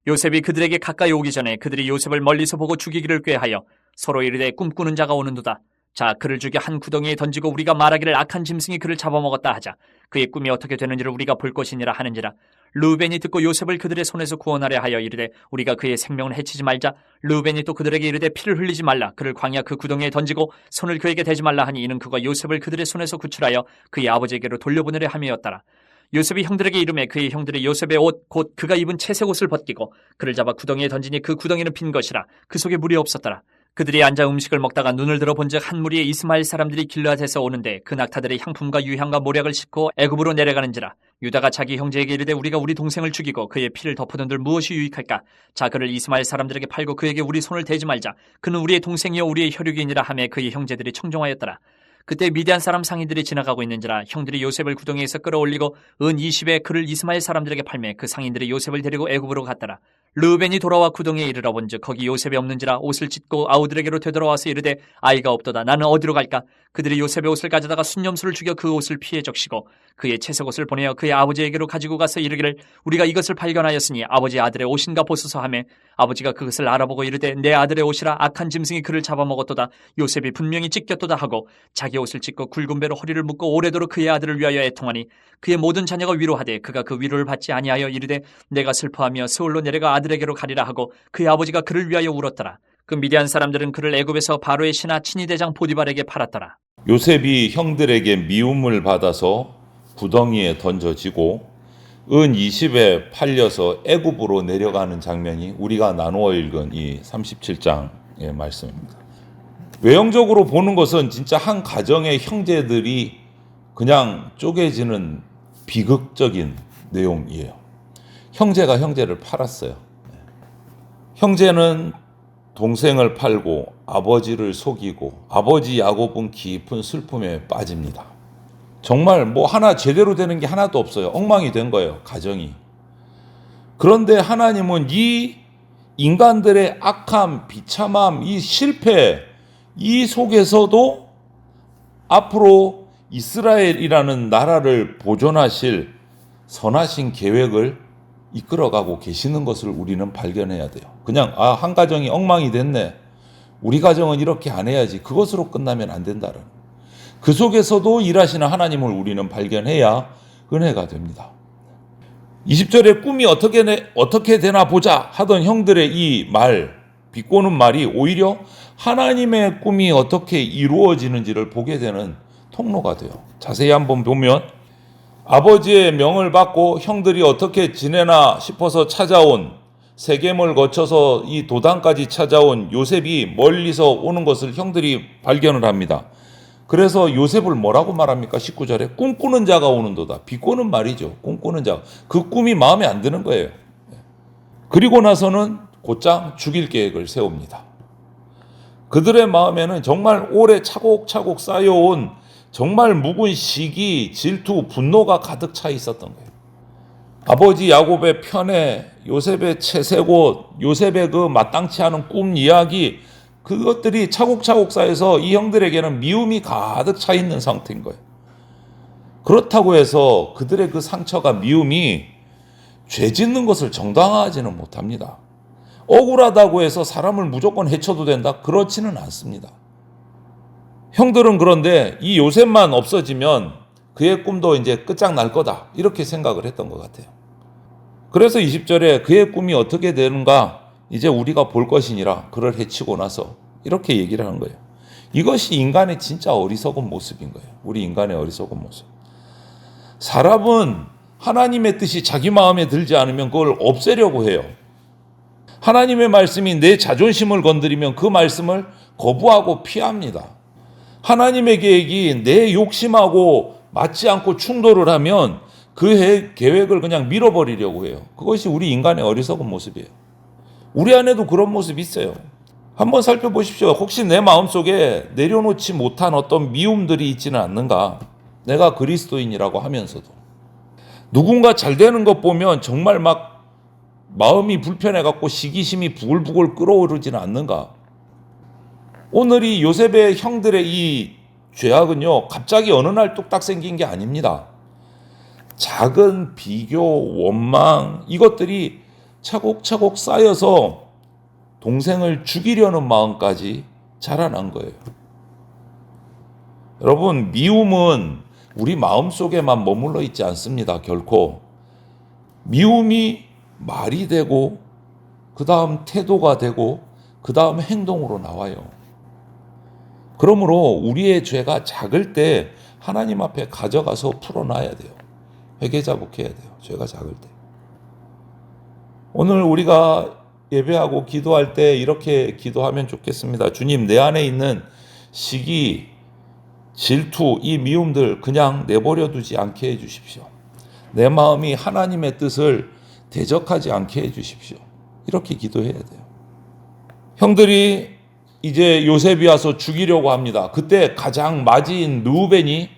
요셉이 그들에게 가까이 오기 전에 그들이 요셉을 멀리서 보고 죽이기를 꾀하여 서로 이르되 꿈꾸는 자가 오는도다. 자, 그를 죽여 한 구덩이에 던지고 우리가 말하기를 악한 짐승이 그를 잡아먹었다 하자. 그의 꿈이 어떻게 되는지를 우리가 볼 것이니라 하는지라. 르우벤이 듣고 요셉을 그들의 손에서 구원하려 하여 이르되 우리가 그의 생명을 해치지 말자. 르우벤이 또 그들에게 이르되 피를 흘리지 말라. 그를 광야 그 구덩이에 던지고 손을 그에게 대지 말라 하니 이는 그가 요셉을 그들의 손에서 구출하여 그의 아버지에게로 돌려보내려 함이었더라. 요셉이 형들에게 이르매 그의 형들이 요셉의 옷 곧 그가 입은 채색 옷을 벗기고 그를 잡아 구덩이에 던지니 그 구덩이는 빈 것이라. 그 속에 물이 없었더라. 그들이 앉아 음식을 먹다가 눈을 들어 본즉 한 무리의 이스마엘 사람들이 길르앗에서 오는데 그 낙타들의 향품과 유향과 모략을 싣고 애굽으로 내려가는지라. 유다가 자기 형제에게 이르되 우리가 우리 동생을 죽이고 그의 피를 덮어둔들 무엇이 유익할까? 자, 그를 이스마엘 사람들에게 팔고 그에게 우리 손을 대지 말자. 그는 우리의 동생이요 우리의 혈육이니라 하매 그의 형제들이 청종하였더라. 그때 미디안 사람 상인들이 지나가고 있는지라. 형들이 요셉을 구덩이에서 끌어올리고 은 20에 그를 이스마엘 사람들에게 팔매 그 상인들이 요셉을 데리고 애굽으로 갔더라. 르우벤이 돌아와 구덩이에 이르러 본즉 거기 요셉이 없는지라. 옷을 찢고 아우들에게로 되돌아와서 이르되 아이가 없도다. 나는 어디로 갈까? 그들이 요셉의 옷을 가져다가 순념수를 죽여 그 옷을 피해 적시고 그의 채색 옷을 보내어 그의 아버지에게로 가지고 가서 이르기를 우리가 이것을 발견하였으니 아버지 아들의 옷인가 보소서 하매 아버지가 그것을 알아보고 이르되 내 아들의 옷이라 악한 짐승이 그를 잡아먹었도다. 요셉이 분명히 찢겼도다 하고 자기 옷을 찢고 굵은 배로 허리를 묶고 오래도록 그의 아들을 위하여 애통하니 그의 모든 자녀가 위로하되 그가 그 위로를 받지 아니하여 이르되 내가 슬퍼하며 서울로 내려가 아들에게로 가리라 하고 그의 아버지가 그를 위하여 울었더라. 그 미디안 사람들은 그를 애굽에서 바로의 신하 친위대장 보디발에게 팔았더라. 요셉이 형들에게 미움을 받아서 구덩이에 던져지고 은 20에 팔려서 애굽으로 내려가는 장면이 우리가 나누어 읽은 이 37장의 말씀입니다. 외형적으로 보는 것은 진짜 한 가정의 형제들이 그냥 쪼개지는 비극적인 내용이에요. 형제가 형제를 팔았어요. 형제는 동생을 팔고 아버지를 속이고 아버지 야곱은 깊은 슬픔에 빠집니다. 정말 뭐 하나 제대로 되는 게 하나도 없어요. 엉망이 된 거예요, 가정이. 그런데 하나님은 이 인간들의 악함, 비참함, 이 실패, 이 속에서도 앞으로 이스라엘이라는 나라를 보존하실 선하신 계획을 이끌어가고 계시는 것을 우리는 발견해야 돼요. 그냥 한 가정이 엉망이 됐네. 우리 가정은 이렇게 안 해야지. 그것으로 끝나면 안 된다는. 그 속에서도 일하시는 하나님을 우리는 발견해야 은혜가 됩니다. 20절에 꿈이 어떻게 되나 보자 하던 형들의 이 말, 비꼬는 말이 오히려 하나님의 꿈이 어떻게 이루어지는지를 보게 되는 통로가 돼요. 자세히 한번 보면 아버지의 명을 받고 형들이 어떻게 지내나 싶어서 찾아온 세겜을 거쳐서 이 도단까지 찾아온 요셉이 멀리서 오는 것을 형들이 발견을 합니다. 그래서 요셉을 뭐라고 말합니까? 19절에 꿈꾸는 자가 오는도다. 비꼬는 말이죠. 꿈꾸는 자. 그 꿈이 마음에 안 드는 거예요. 그리고 나서는 곧장 죽일 계획을 세웁니다. 그들의 마음에는 정말 오래 차곡차곡 쌓여온 정말 묵은 시기, 질투, 분노가 가득 차 있었던 거예요. 아버지 야곱의 편애, 요셉의 채색옷, 요셉의 그 마땅치 않은 꿈 이야기, 그것들이 차곡차곡 쌓여서 이 형들에게는 미움이 가득 차 있는 상태인 거예요. 그렇다고 해서 그들의 그 상처가 미움이 죄 짓는 것을 정당화하지는 못합니다. 억울하다고 해서 사람을 무조건 해쳐도 된다? 그렇지는 않습니다. 형들은 그런데 이 요셉만 없어지면 그의 꿈도 이제 끝장날 거다. 이렇게 생각을 했던 것 같아요. 그래서 20절에 그의 꿈이 어떻게 되는가 이제 우리가 볼 것이니라. 그를 해치고 나서 이렇게 얘기를 하는 거예요. 이것이 인간의 진짜 어리석은 모습인 거예요. 우리 인간의 어리석은 모습. 사람은 하나님의 뜻이 자기 마음에 들지 않으면 그걸 없애려고 해요. 하나님의 말씀이 내 자존심을 건드리면 그 말씀을 거부하고 피합니다. 하나님의 계획이 내 욕심하고 맞지 않고 충돌을 하면 그 계획을 그냥 밀어버리려고 해요. 그것이 우리 인간의 어리석은 모습이에요. 우리 안에도 그런 모습이 있어요. 한번 살펴보십시오. 혹시 내 마음속에 내려놓지 못한 어떤 미움들이 있지는 않는가? 내가 그리스도인이라고 하면서도. 누군가 잘 되는 것 보면 정말 막 마음이 불편해갖고 시기심이 부글부글 끓어오르지는 않는가? 오늘 이 요셉의 형들의 이 죄악은요, 갑자기 어느 날 뚝딱 생긴 게 아닙니다. 작은 비교, 원망, 이것들이 차곡차곡 쌓여서 동생을 죽이려는 마음까지 자라난 거예요. 여러분, 미움은 우리 마음속에만 머물러 있지 않습니다. 결코. 미움이 말이 되고 그 다음 태도가 되고 그 다음 행동으로 나와요. 그러므로 우리의 죄가 작을 때 하나님 앞에 가져가서 풀어놔야 돼요. 회개자복해야 돼요. 죄가 작을 때. 오늘 우리가 예배하고 기도할 때 이렇게 기도하면 좋겠습니다. 주님, 내 안에 있는 시기, 질투, 이 미움들 그냥 내버려 두지 않게 해주십시오. 내 마음이 하나님의 뜻을 대적하지 않게 해주십시오. 이렇게 기도해야 돼요. 형들이 이제 요셉이 와서 죽이려고 합니다. 그때 가장 맞이인 르우벤이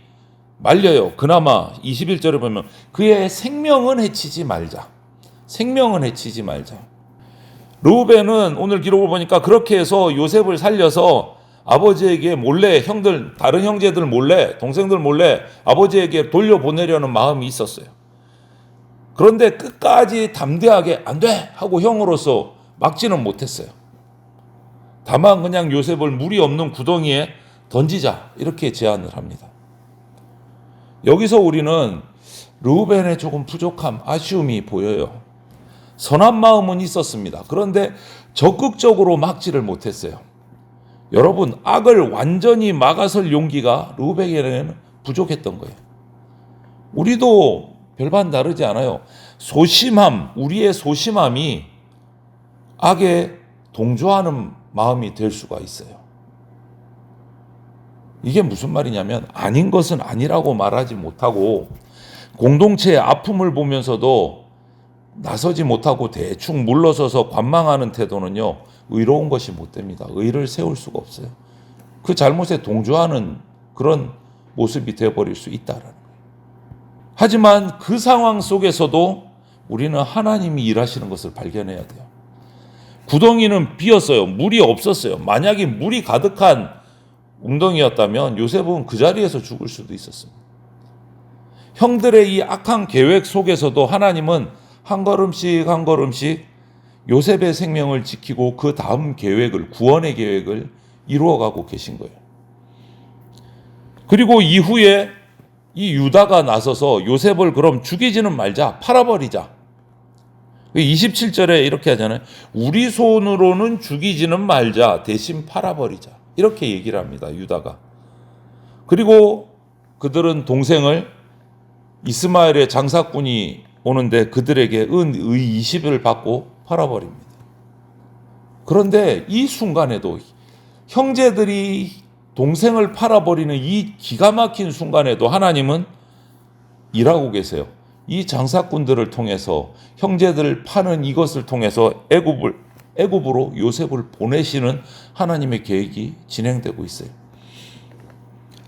말려요. 그나마 21절에 보면 그의 생명은 해치지 말자. 생명은 해치지 말자. 르우벤은 오늘 기록을 보니까 그렇게 해서 요셉을 살려서 아버지에게 몰래 다른 형제들 몰래, 동생들 몰래 아버지에게 돌려보내려는 마음이 있었어요. 그런데 끝까지 담대하게 안 돼! 하고 형으로서 막지는 못했어요. 다만 그냥 요셉을 물이 없는 구덩이에 던지자 이렇게 제안을 합니다. 여기서 우리는 르우벤의 조금 부족함, 아쉬움이 보여요. 선한 마음은 있었습니다. 그런데 적극적으로 막지를 못했어요. 여러분, 악을 완전히 막아설 용기가 르우벤에게는 부족했던 거예요. 우리도 별반 다르지 않아요. 우리의 소심함이 악에 동조하는 마음이 될 수가 있어요. 이게 무슨 말이냐면 아닌 것은 아니라고 말하지 못하고 공동체의 아픔을 보면서도 나서지 못하고 대충 물러서서 관망하는 태도는요, 의로운 것이 못 됩니다. 의를 세울 수가 없어요. 그 잘못에 동조하는 그런 모습이 되어버릴 수 있다라는 거예요. 하지만 그 상황 속에서도 우리는 하나님이 일하시는 것을 발견해야 돼요. 구덩이는 비었어요. 물이 없었어요. 만약에 물이 가득한 웅덩이였다면 요셉은 그 자리에서 죽을 수도 있었습니다. 형들의 이 악한 계획 속에서도 하나님은 한 걸음씩 한 걸음씩 요셉의 생명을 지키고 그 다음 계획을, 구원의 계획을 이루어가고 계신 거예요. 그리고 이후에 이 유다가 나서서 요셉을 그럼 죽이지는 말자, 팔아버리자. 27절에 이렇게 하잖아요. 우리 손으로는 죽이지는 말자, 대신 팔아버리자. 이렇게 얘기를 합니다, 유다가. 그리고 그들은 동생을 이스마엘의 장사꾼이 오는데 그들에게 은의 20을 받고 팔아버립니다. 그런데 이 순간에도 형제들이 동생을 팔아버리는 이 기가 막힌 순간에도 하나님은 일하고 계세요. 이 장사꾼들을 통해서 형제들을 파는 이것을 통해서 애굽으로 요셉을 보내시는 하나님의 계획이 진행되고 있어요.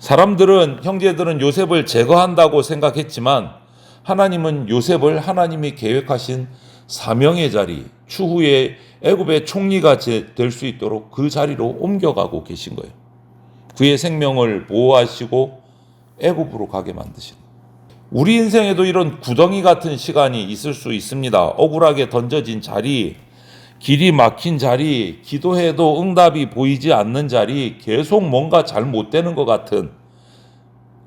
형제들은 요셉을 제거한다고 생각했지만 하나님은 요셉을 하나님이 계획하신 사명의 자리, 추후에 애굽의 총리가 될 수 있도록 그 자리로 옮겨가고 계신 거예요. 그의 생명을 보호하시고 애굽으로 가게 만드신 거예요. 우리 인생에도 이런 구덩이 같은 시간이 있을 수 있습니다. 억울하게 던져진 자리, 길이 막힌 자리, 기도해도 응답이 보이지 않는 자리, 계속 뭔가 잘못되는 것 같은.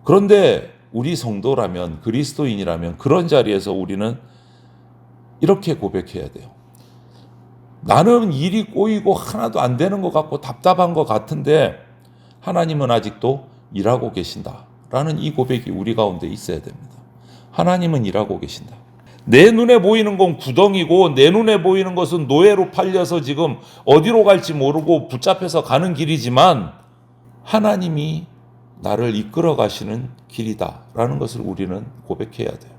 그런데 우리 성도라면, 그리스도인이라면 그런 자리에서 우리는 이렇게 고백해야 돼요. 나는 일이 꼬이고 하나도 안 되는 것 같고 답답한 것 같은데 하나님은 아직도 일하고 계신다라는 이 고백이 우리 가운데 있어야 됩니다. 하나님은 일하고 계신다. 내 눈에 보이는 건 구덩이고 내 눈에 보이는 것은 노예로 팔려서 지금 어디로 갈지 모르고 붙잡혀서 가는 길이지만 하나님이 나를 이끌어 가시는 길이다라는 것을 우리는 고백해야 돼요.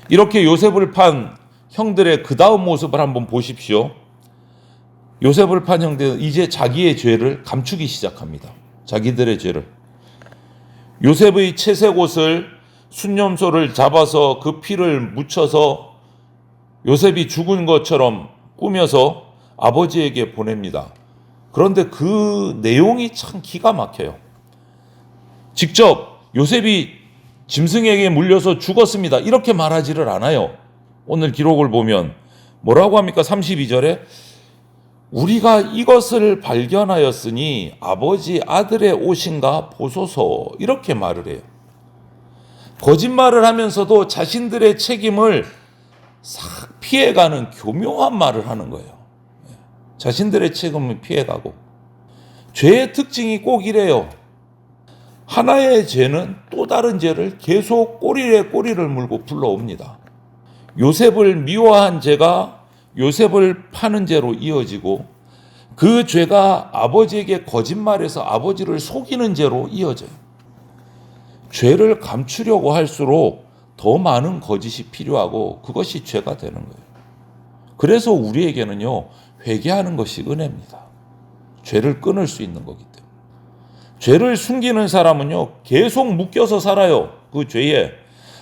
이렇게 요셉을 판 형들의 그 다음 모습을 한번 보십시오. 요셉을 판 형들은 이제 자기의 죄를 감추기 시작합니다. 자기들의 죄를. 요셉의 채색 옷을 순념소를 잡아서 그 피를 묻혀서 요셉이 죽은 것처럼 꾸며서 아버지에게 보냅니다. 그런데 그 내용이 참 기가 막혀요. 직접 요셉이 짐승에게 물려서 죽었습니다. 이렇게 말하지를 않아요. 오늘 기록을 보면 뭐라고 합니까? 32절에 우리가 이것을 발견하였으니 아버지 아들의 옷인가 보소서, 이렇게 말을 해요. 거짓말을 하면서도 자신들의 책임을 싹 피해가는 교묘한 말을 하는 거예요. 자신들의 책임을 피해가고. 죄의 특징이 꼭 이래요. 하나의 죄는 또 다른 죄를 계속 꼬리에 꼬리를 물고 불러옵니다. 요셉을 미워한 죄가 요셉을 파는 죄로 이어지고, 그 죄가 아버지에게 거짓말해서 아버지를 속이는 죄로 이어져요. 죄를 감추려고 할수록 더 많은 거짓이 필요하고 그것이 죄가 되는 거예요. 그래서 우리에게는요, 회개하는 것이 은혜입니다. 죄를 끊을 수 있는 거기 때문에. 죄를 숨기는 사람은요, 계속 묶여서 살아요, 그 죄에.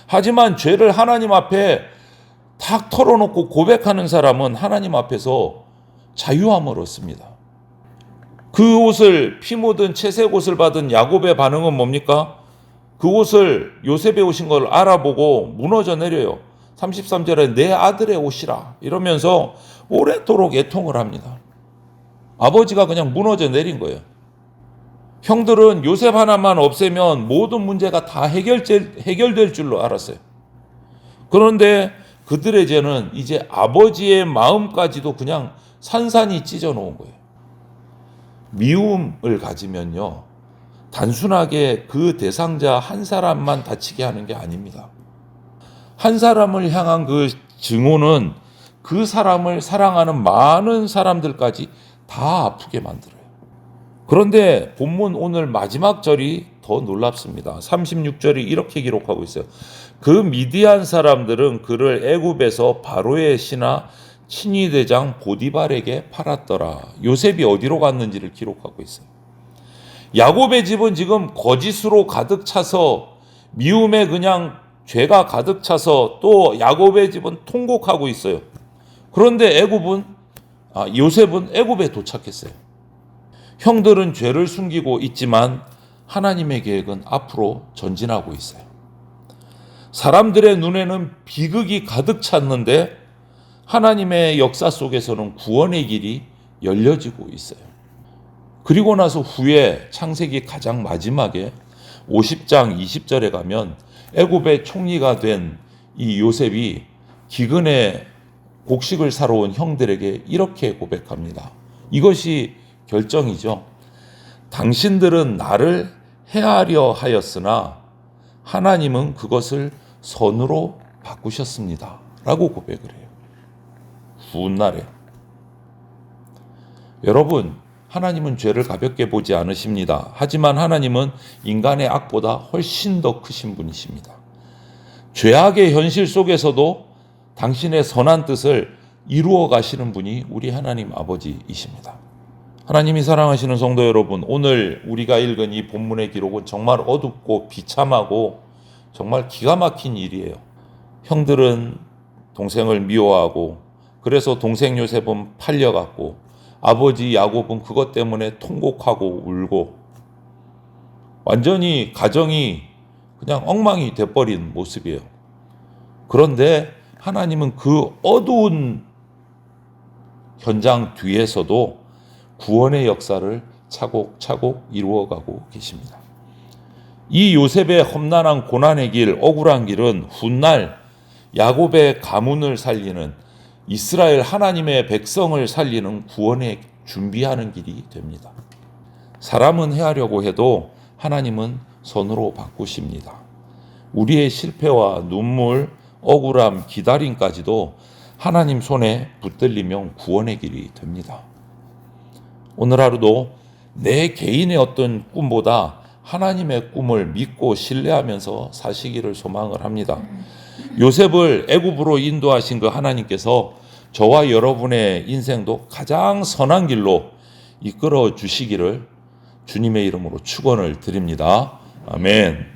하지만 죄를 하나님 앞에 탁 털어놓고 고백하는 사람은 하나님 앞에서 자유함을 얻습니다. 그 옷을, 피 묻은 채색 옷을 받은 야곱의 반응은 뭡니까? 그 옷을, 요셉의 옷인 걸 알아보고 무너져 내려요. 33절에 내 아들의 옷이라 이러면서 오래도록 애통을 합니다. 아버지가 그냥 무너져 내린 거예요. 형들은 요셉 하나만 없애면 모든 문제가 다 해결될 줄로 알았어요. 그런데 그들의 죄는 이제 아버지의 마음까지도 그냥 산산이 찢어 놓은 거예요. 미움을 가지면요, 단순하게 그 대상자 한 사람만 다치게 하는 게 아닙니다. 한 사람을 향한 그 증오는 그 사람을 사랑하는 많은 사람들까지 다 아프게 만들어요. 그런데 본문 오늘 마지막 절이 더 놀랍습니다. 36절이 이렇게 기록하고 있어요. 그 미디안 사람들은 그를 애굽에서 바로의 신하 친위대장 보디발에게 팔았더라. 요셉이 어디로 갔는지를 기록하고 있어요. 야곱의 집은 지금 거짓으로 가득 차서, 미움에 그냥 죄가 가득 차서, 또 야곱의 집은 통곡하고 있어요. 그런데 요셉은 애굽에 도착했어요. 형들은 죄를 숨기고 있지만 하나님의 계획은 앞으로 전진하고 있어요. 사람들의 눈에는 비극이 가득 찼는데 하나님의 역사 속에서는 구원의 길이 열려지고 있어요. 그리고 나서 후에 창세기 가장 마지막에 50장 20절에 가면 애굽의 총리가 된 이 요셉이 기근에 곡식을 사러 온 형들에게 이렇게 고백합니다. 이것이 결정이죠. 당신들은 나를 해하려 하였으나 하나님은 그것을 선으로 바꾸셨습니다. 라고 고백을 해요. 훗날에. 여러분, 하나님은 죄를 가볍게 보지 않으십니다. 하지만 하나님은 인간의 악보다 훨씬 더 크신 분이십니다. 죄악의 현실 속에서도 당신의 선한 뜻을 이루어 가시는 분이 우리 하나님 아버지이십니다. 하나님이 사랑하시는 성도 여러분, 오늘 우리가 읽은 이 본문의 기록은 정말 어둡고 비참하고 정말 기가 막힌 일이에요. 형들은 동생을 미워하고, 그래서 동생 요셉은 팔려갔고, 아버지 야곱은 그것 때문에 통곡하고 울고, 완전히 가정이 그냥 엉망이 돼버린 모습이에요. 그런데 하나님은 그 어두운 현장 뒤에서도 구원의 역사를 차곡차곡 이루어가고 계십니다. 이 요셉의 험난한 고난의 길, 억울한 길은 훗날 야곱의 가문을 살리는, 이스라엘 하나님의 백성을 살리는 구원에 준비하는 길이 됩니다. 사람은 해하려고 해도 하나님은 선으로 바꾸십니다. 우리의 실패와 눈물, 억울함, 기다림까지도 하나님 손에 붙들리면 구원의 길이 됩니다. 오늘 하루도 내 개인의 어떤 꿈보다 하나님의 꿈을 믿고 신뢰하면서 사시기를 소망을 합니다. 요셉을 애굽으로 인도하신 그 하나님께서 저와 여러분의 인생도 가장 선한 길로 이끌어 주시기를 주님의 이름으로 축원을 드립니다. 아멘.